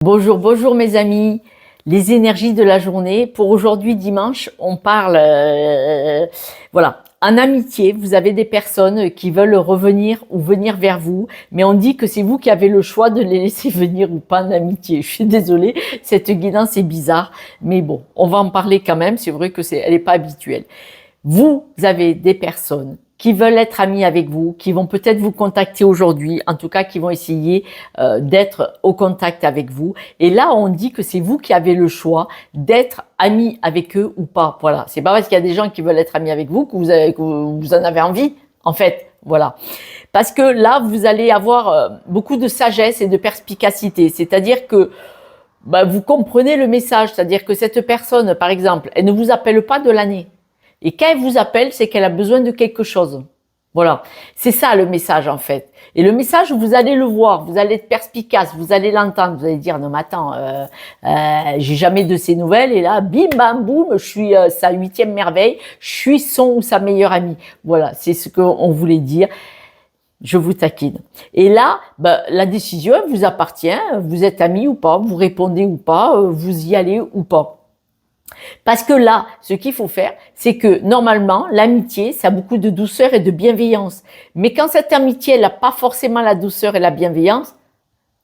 Bonjour, bonjour mes amis, les énergies de la journée. Pour aujourd'hui dimanche, on parle, voilà, en amitié, vous avez des personnes qui veulent revenir ou venir vers vous, mais on dit que c'est vous qui avez le choix de les laisser venir ou pas en amitié. Je suis désolée, cette guidance est bizarre, mais bon, on va en parler quand même, c'est vrai que elle n'est pas habituelle. Vous avez des personnes qui veulent être amis avec vous, qui vont peut-être vous contacter aujourd'hui, en tout cas qui vont essayer d'être au contact avec vous. Et là, on dit que c'est vous qui avez le choix d'être amis avec eux ou pas. Voilà, c'est pas parce qu'il y a des gens qui veulent être amis avec vous que vous en avez envie, en fait. Voilà, parce que là, vous allez avoir beaucoup de sagesse et de perspicacité. C'est-à-dire que vous comprenez le message, c'est-à-dire que cette personne, par exemple, elle ne vous appelle pas de l'année. Et quand elle vous appelle, c'est qu'elle a besoin de quelque chose. Voilà, c'est ça le message en fait. Et le message, vous allez le voir, vous allez être perspicace, vous allez l'entendre, vous allez dire non mais attends, j'ai jamais de ces nouvelles et là, bim bam boum, je suis sa 8e merveille, je suis son ou sa meilleure amie. Voilà, c'est ce qu'on voulait dire. Je vous taquine. Et là, la décision vous appartient. Vous êtes amis ou pas, vous répondez ou pas, vous y allez ou pas. Parce que là, ce qu'il faut faire, c'est que normalement, l'amitié, ça a beaucoup de douceur et de bienveillance. Mais quand cette amitié, elle n'a pas forcément la douceur et la bienveillance,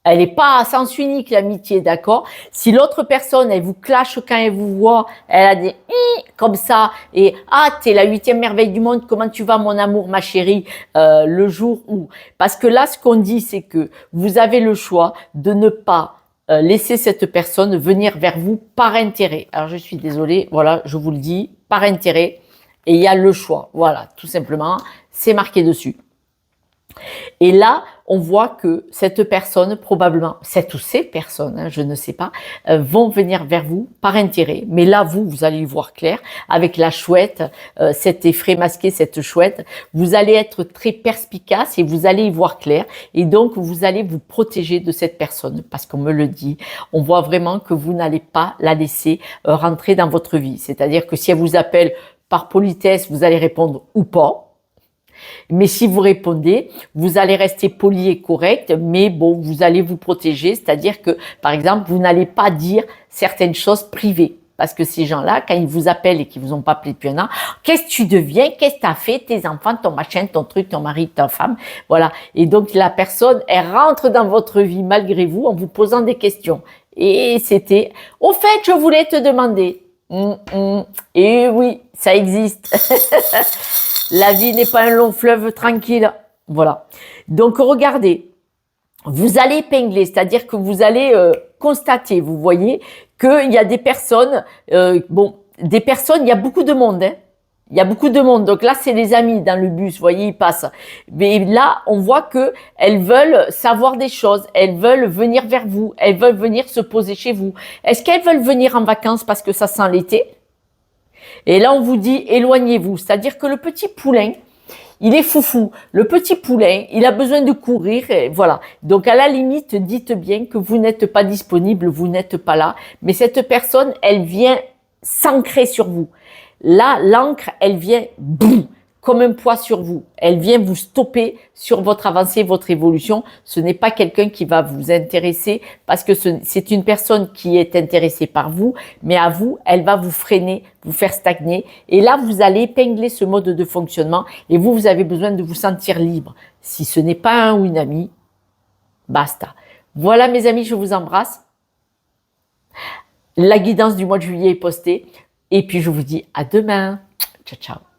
elle n'est pas à sens unique, l'amitié, d'accord? Si l'autre personne, elle vous clash quand elle vous voit, elle a des comme ça, et t'es la 8e merveille du monde, comment tu vas mon amour, ma chérie, le jour où. Parce que là, ce qu'on dit, c'est que vous avez le choix de ne pas laisser cette personne venir vers vous par intérêt. Alors je suis désolée, voilà, je vous le dis, par intérêt, et il y a le choix, voilà, tout simplement, c'est marqué dessus. Et là, on voit que cette personne, probablement, cette ou ces personnes, je ne sais pas, vont venir vers vous par intérêt. Mais là, vous allez y voir clair avec la chouette, cet effet masqué, cette chouette. Vous allez être très perspicace et vous allez y voir clair. Et donc, vous allez vous protéger de cette personne parce qu'on me le dit. On voit vraiment que vous n'allez pas la laisser rentrer dans votre vie. C'est-à-dire que si elle vous appelle par politesse, vous allez répondre ou pas. Mais si vous répondez, vous allez rester poli et correct, mais bon, vous allez vous protéger, c'est-à-dire que, par exemple, vous n'allez pas dire certaines choses privées. Parce que ces gens-là, quand ils vous appellent et qu'ils vous ont pas appelé depuis un an, qu'est-ce que tu deviens, qu'est-ce que tu as fait, tes enfants, ton machin, ton truc, ton mari, ta femme, voilà. Et donc, la personne, elle rentre dans votre vie malgré vous en vous posant des questions. Et c'était, au fait, je voulais te demander. Et oui, ça existe. La vie n'est pas un long fleuve tranquille. Voilà. Donc, regardez. Vous allez épingler, c'est-à-dire que vous allez constater, vous voyez, qu'il y a des personnes, des personnes, il y a beaucoup de monde, hein. Il y a beaucoup de monde. Donc là, c'est les amis dans le bus, vous voyez, ils passent. Mais là, on voit que elles veulent savoir des choses, elles veulent venir vers vous, elles veulent venir se poser chez vous. Est-ce qu'elles veulent venir en vacances parce que ça sent l'été? Et là, on vous dit, éloignez-vous. C'est-à-dire que le petit poulain, il est foufou. Le petit poulain, il a besoin de courir. Et voilà. Donc, à la limite, dites bien que vous n'êtes pas disponible, vous n'êtes pas là. Mais cette personne, elle vient s'ancrer sur vous. Là, l'encre, elle vient boum, comme un poids sur vous. Elle vient vous stopper sur votre avancée, votre évolution. Ce n'est pas quelqu'un qui va vous intéresser parce que c'est une personne qui est intéressée par vous, mais à vous, elle va vous freiner, vous faire stagner. Et là, vous allez épingler ce mode de fonctionnement et vous avez besoin de vous sentir libre. Si ce n'est pas un ou une amie, basta. Voilà mes amis, je vous embrasse. La guidance du mois de juillet est postée et puis je vous dis à demain. Ciao, ciao.